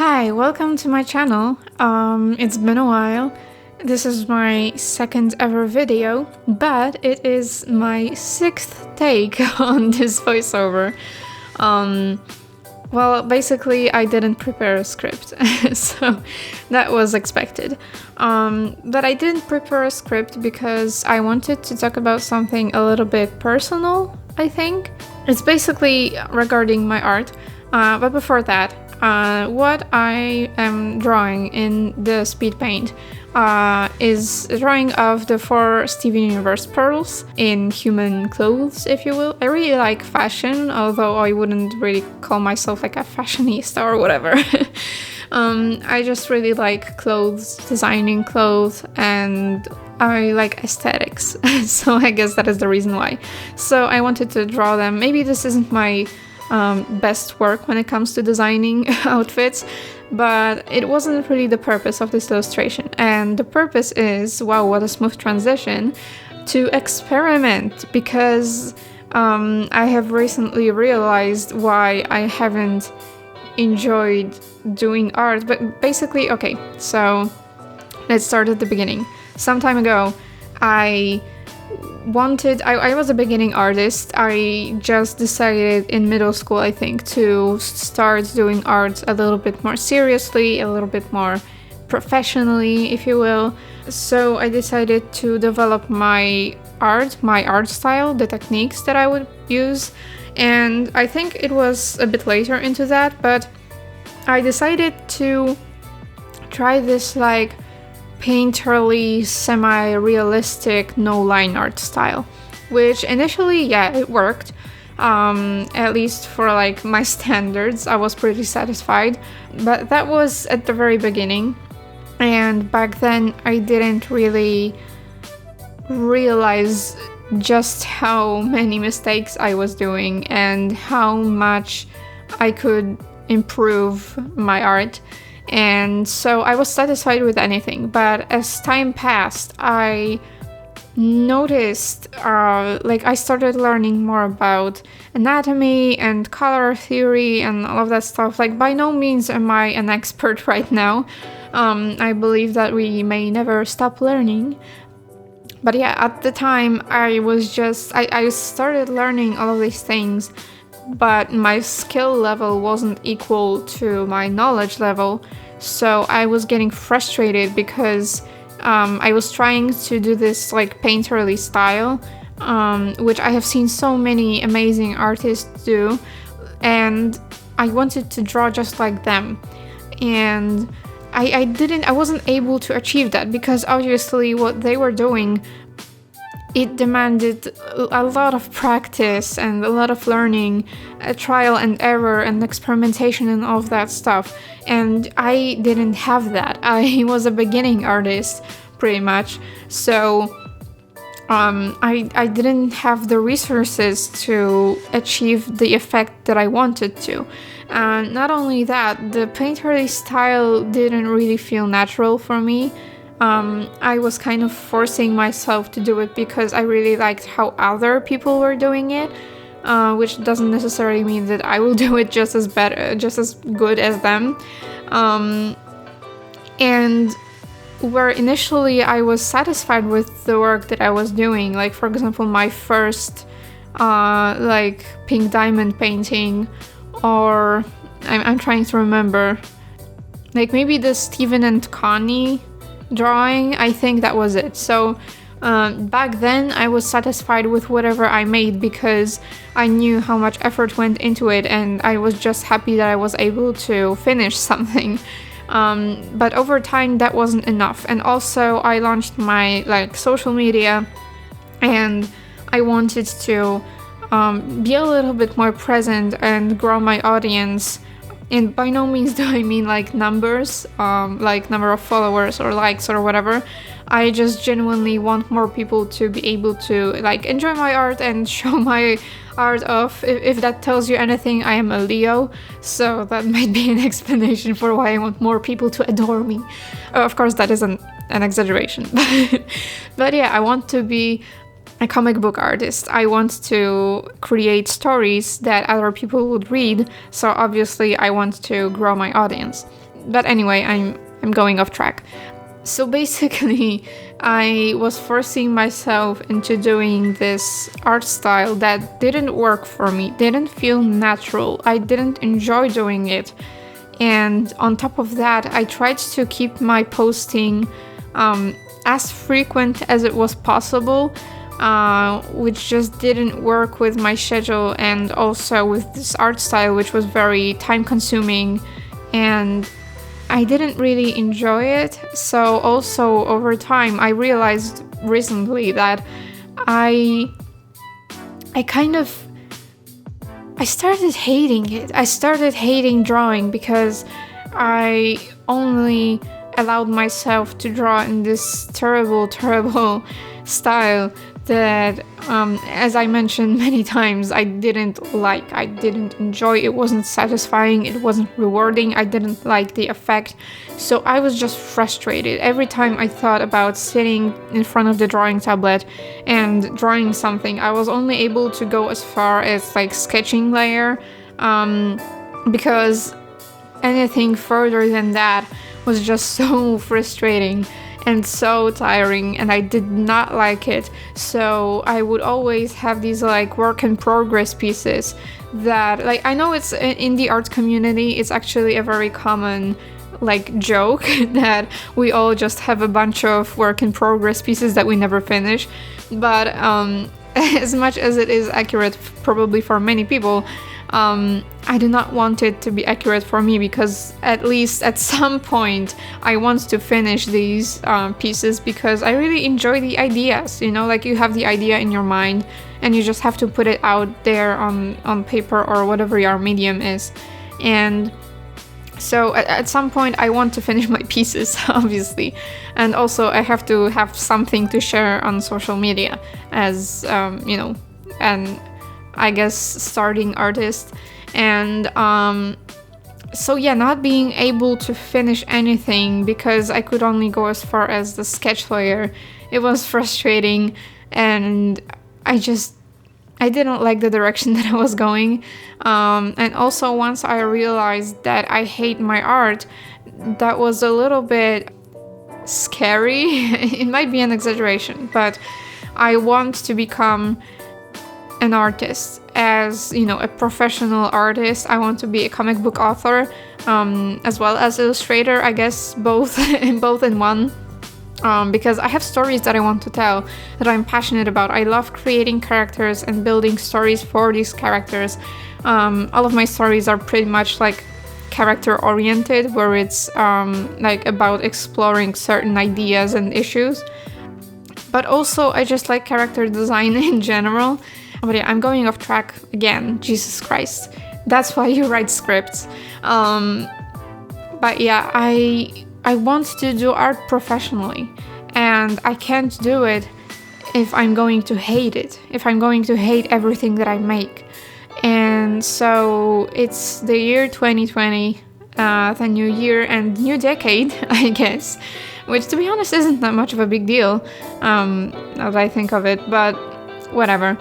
Hi, welcome to my channel. It's been a while. This is my second ever video, but it is my sixth take on this voiceover. Well, basically, I didn't prepare a script, so that was expected. But I didn't prepare a script because I wanted to talk about something a little bit personal, I think. It's basically regarding my art, but before that, what I am drawing in the speedpaint is a drawing of the 4 Steven Universe pearls in human clothes, if you will. I really like fashion, although I wouldn't really call myself like a fashionista or whatever. I just really like clothes, designing clothes, and I like aesthetics, so I guess that is the reason why. So I wanted to draw them. Maybe this isn't my best work when it comes to designing outfits, but it wasn't really the purpose of this illustration. And the purpose is, wow, what a smooth transition, to experiment, because I have recently realized why I haven't enjoyed doing art. But basically, okay, so let's start at the beginning. Some time ago, I was a beginning artist. I just decided in middle school, I think, to start doing art a little bit more seriously, a little bit more professionally, if you will. So I decided to develop my art style, the techniques that I would use. And I think it was a bit later into that, but I decided to try this like painterly, semi-realistic, no-line art style, which initially, yeah, it worked. At least for like my standards, I was pretty satisfied. But that was at the very beginning, and back then I didn't really realize just how many mistakes I was doing and how much I could improve my art. And so I was satisfied with anything, but as time passed, I noticed, I started learning more about anatomy and color theory and all of that stuff. Like, by no means am I an expert right now. I believe that we may never stop learning. But yeah, at the time, I started learning all of these things, but my skill level wasn't equal to my knowledge level, so I was getting frustrated because I was trying to do this like painterly style, which I have seen so many amazing artists do, and I wanted to draw just like them, and I wasn't able to achieve that because obviously what they were doing, it demanded a lot of practice and a lot of learning, trial and error and experimentation and all of that stuff. And I didn't have that. I was a beginning artist, pretty much. So I didn't have the resources to achieve the effect that I wanted to. And not only that, the painterly style didn't really feel natural for me. I was kind of forcing myself to do it because I really liked how other people were doing it, which doesn't necessarily mean that I will do it just as good as them. And where initially I was satisfied with the work that I was doing, like for example my first pink diamond painting, or I'm trying to remember, like maybe the Stephen and Connie drawing, I think that was it. So back then I was satisfied with whatever I made because I knew how much effort went into it, and I was just happy that I was able to finish something. But over time that wasn't enough, and also I launched my social media, and I wanted to be a little bit more present and grow my audience. And by no means do I mean like numbers, like number of followers or likes or whatever. I just genuinely want more people to be able to like enjoy my art and show my art off. If that tells you anything, I am a Leo, so that might be an explanation for why I want more people to adore me. Of course, that is an exaggeration. But yeah, I want to be a comic book artist. I want to create stories that other people would read, so obviously I want to grow my audience. But anyway, I'm going off track. So basically, I was forcing myself into doing this art style that didn't work for me, didn't feel natural. I didn't enjoy doing it. And on top of that, I tried to keep my posting as frequent as it was possible, which just didn't work with my schedule and also with this art style, which was very time consuming, and I didn't really enjoy it. So also over time, I realized recently that I started hating it. I started hating drawing because I only allowed myself to draw in this terrible style that, as I mentioned many times, I didn't like. I didn't enjoy. It wasn't satisfying. It wasn't rewarding. I didn't like the effect. So I was just frustrated. Every time I thought about sitting in front of the drawing tablet and drawing something, I was only able to go as far as like sketching layer, because anything further than that was just so frustrating and so tiring, and I did not like it. So I would always have these like work in progress pieces that, like, I know it's in the art community, it's actually a very common like joke that we all just have a bunch of work in progress pieces that we never finish. But as much as it is accurate probably for many people, I do not want it to be accurate for me, because at least at some point I want to finish these pieces, because I really enjoy the ideas, you know, like you have the idea in your mind and you just have to put it out there on paper or whatever your medium is. And so at some point I want to finish my pieces, obviously, and also I have to have something to share on social media as, you know, and I guess starting artist. And so yeah, not being able to finish anything because I could only go as far as the sketch layer, it was frustrating, and I didn't like the direction that I was going. And also once I realized that I hate my art, that was a little bit scary. It might be an exaggeration, but I want to become an artist, as you know, a professional artist. I want to be a comic book author, as well as illustrator, I guess both in one, because I have stories that I want to tell, that I'm passionate about. I love creating characters and building stories for these characters. All of my stories are pretty much like character oriented, where it's like about exploring certain ideas and issues, but also I just like character design in general. But yeah, I'm going off track again. Jesus Christ. That's why you write scripts. But yeah, I want to do art professionally, and I can't do it if I'm going to hate it, if I'm going to hate everything that I make. And so it's the year 2020, the new year and new decade, I guess, which to be honest isn't that much of a big deal, now that I think of it, but whatever.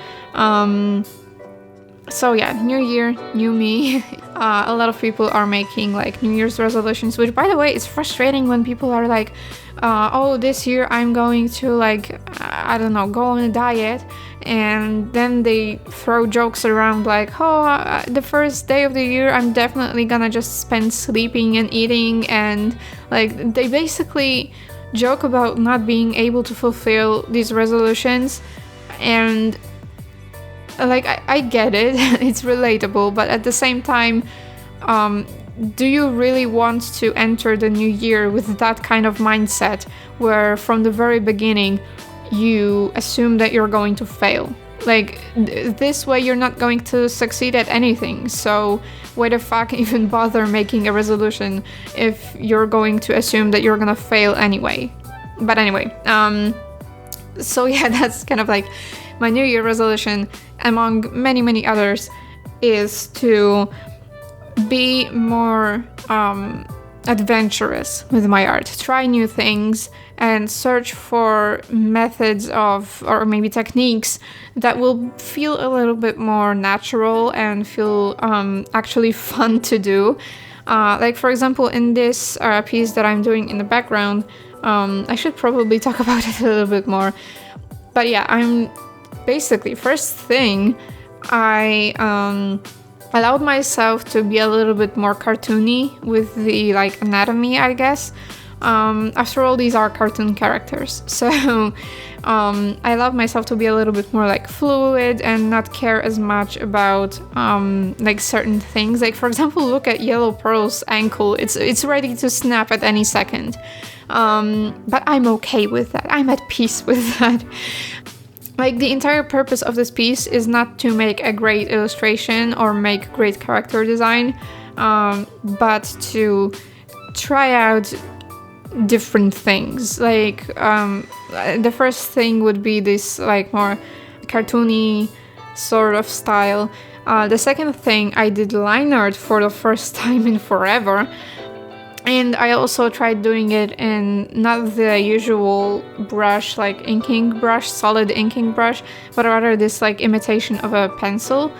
So yeah, new year, new me. A lot of people are making like New Year's resolutions, which by the way is frustrating when people are like, oh, this year I'm going to like, I don't know, go on a diet, and then they throw jokes around like, oh, the first day of the year I'm definitely gonna just spend sleeping and eating, and like they basically joke about not being able to fulfill these resolutions. And like I get it, it's relatable, but at the same time, do you really want to enter the new year with that kind of mindset where from the very beginning you assume that you're going to fail? Like this way you're not going to succeed at anything, so why the fuck even bother making a resolution if you're going to assume that you're gonna fail anyway? But anyway, so yeah, that's kind of like my New Year resolution, among many others, is to be more adventurous with my art, try new things, and search for methods of, or maybe techniques that will feel a little bit more natural and feel actually fun to do. Like, for example, in this piece that I'm doing in the background, I should probably talk about it a little bit more. But yeah, I'm basically, first thing, I allowed myself to be a little bit more cartoony with the like anatomy, I guess. After all, these are cartoon characters, so I allowed myself to be a little bit more like fluid and not care as much about like certain things. Like, for example, look at Yellow Pearl's ankle; it's ready to snap at any second. But I'm okay with that. I'm at peace with that. Like, the entire purpose of this piece is not to make a great illustration or make great character design, but to try out different things. Like, the first thing would be this like more cartoony sort of style. The second thing, I did line art for the first time in forever. And I also tried doing it in not the usual brush, like inking brush, solid inking brush, but rather this like imitation of a pencil,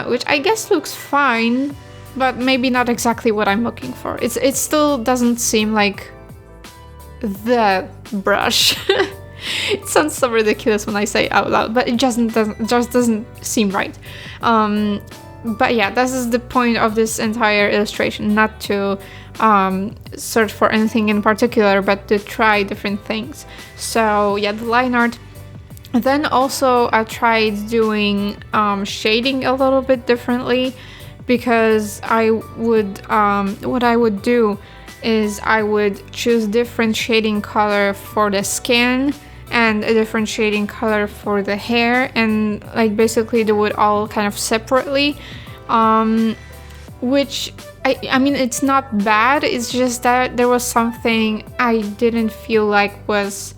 which I guess looks fine, but maybe not exactly what I'm looking for. It still doesn't seem like the brush. It sounds so ridiculous when I say it out loud, but it just doesn't seem right. But yeah, this is the point of this entire illustration, not to search for anything in particular, but to try different things. So yeah, the line art. Then also I tried doing shading a little bit differently, because I would what I would do is I would choose different shading color for the skin and a different shading color for the hair, and like basically do it all kind of separately, which I mean, it's not bad, it's just that there was something I didn't feel like was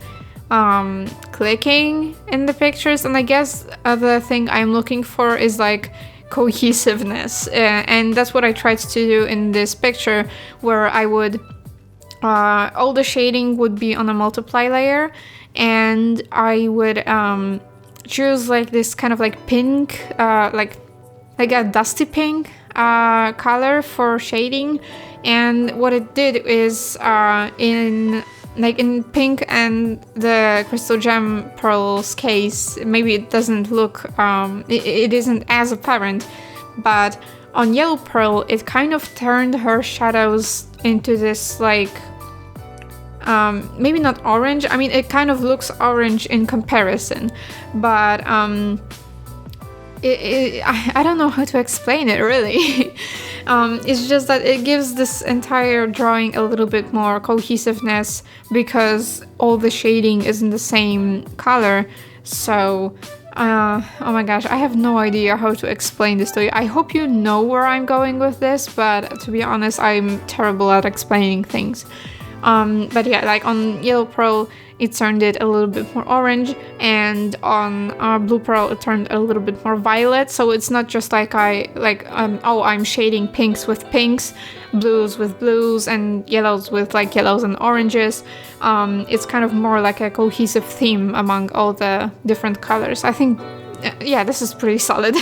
clicking in the pictures. And I guess the thing I'm looking for is like cohesiveness, and that's what I tried to do in this picture, where I would all the shading would be on a multiply layer, and I would choose like this kind of like pink, like a dusty pink color for shading. And what it did is in pink and the crystal gem pearl's case, maybe it doesn't look it isn't as apparent, but on Yellow Pearl it kind of turned her shadows into this like maybe not orange, I mean it kind of looks orange in comparison, but I don't know how to explain it really. It's just that it gives this entire drawing a little bit more cohesiveness, because all the shading is in the same color. So oh my gosh, I have no idea how to explain this to you. I hope you know where I'm going with this, but to be honest, I'm terrible at explaining things. But yeah, like on Yellow Pearl it turned it a little bit more orange, and on Blue Pearl it turned a little bit more violet. So it's not just like I'm shading pinks with pinks, blues with blues, and yellows with like yellows and oranges. It's kind of more like a cohesive theme among all the different colors. I think yeah, this is pretty solid.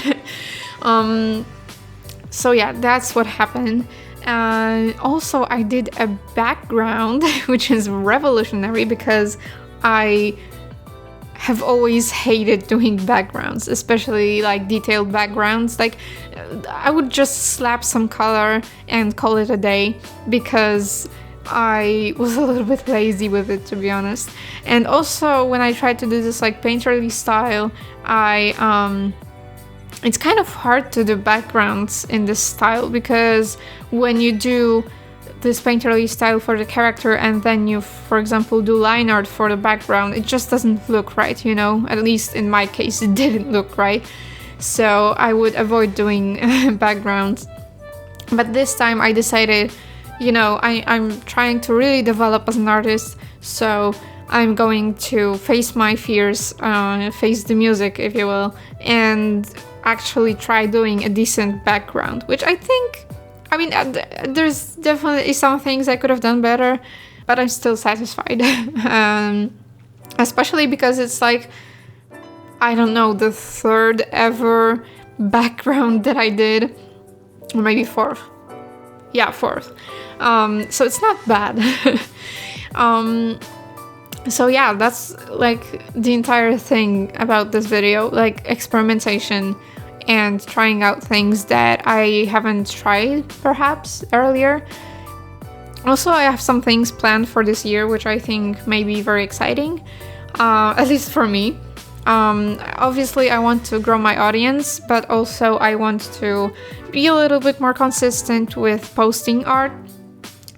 So yeah, that's what happened. Also, I did a background, which is revolutionary, because I have always hated doing backgrounds, especially like detailed backgrounds. Like, I would just slap some color and call it a day, because I was a little bit lazy with it, to be honest. And also, when I tried to do this like painterly style, it's kind of hard to do backgrounds in this style, because when you do this painterly style for the character and then you, for example, do line art for the background, it just doesn't look right, you know? At least in my case, it didn't look right. So I would avoid doing backgrounds. But this time I decided, you know, I'm trying to really develop as an artist, so I'm going to face my fears, face the music, if you will, and actually try doing a decent background, which I think, I mean, there's definitely some things I could have done better, but I'm still satisfied. Especially because it's like, I don't know, the third ever background that I did, or maybe fourth. Yeah, fourth. So it's not bad. So yeah, that's like the entire thing about this video, like experimentation and trying out things that I haven't tried perhaps earlier. Also, I have some things planned for this year which I think may be very exciting, at least for me. Obviously I want to grow my audience, but also I want to be a little bit more consistent with posting art,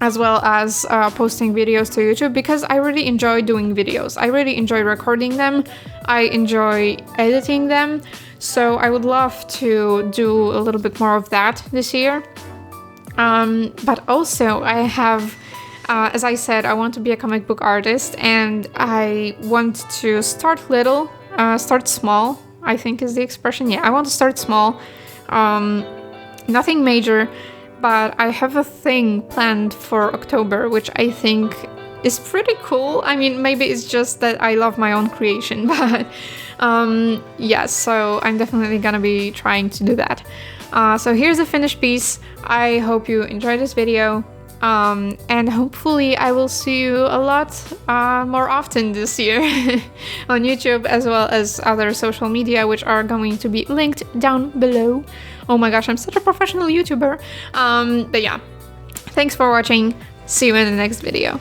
as well as posting videos to YouTube, because I really enjoy doing videos. I really enjoy recording them. I enjoy editing them. So I would love to do a little bit more of that this year. But also I have, as I said, I want to be a comic book artist, and I want to start little, start small, I think is the expression. Yeah, I want to start small. Nothing major. But I have a thing planned for October, which I think is pretty cool. I mean, maybe it's just that I love my own creation, but yeah, so I'm definitely gonna be trying to do that. So here's a finished piece. I hope you enjoyed this video, and hopefully I will see you a lot more often this year on YouTube, as well as other social media, which are going to be linked down below. Oh my gosh, I'm such a professional YouTuber. But yeah, thanks for watching. See you in the next video.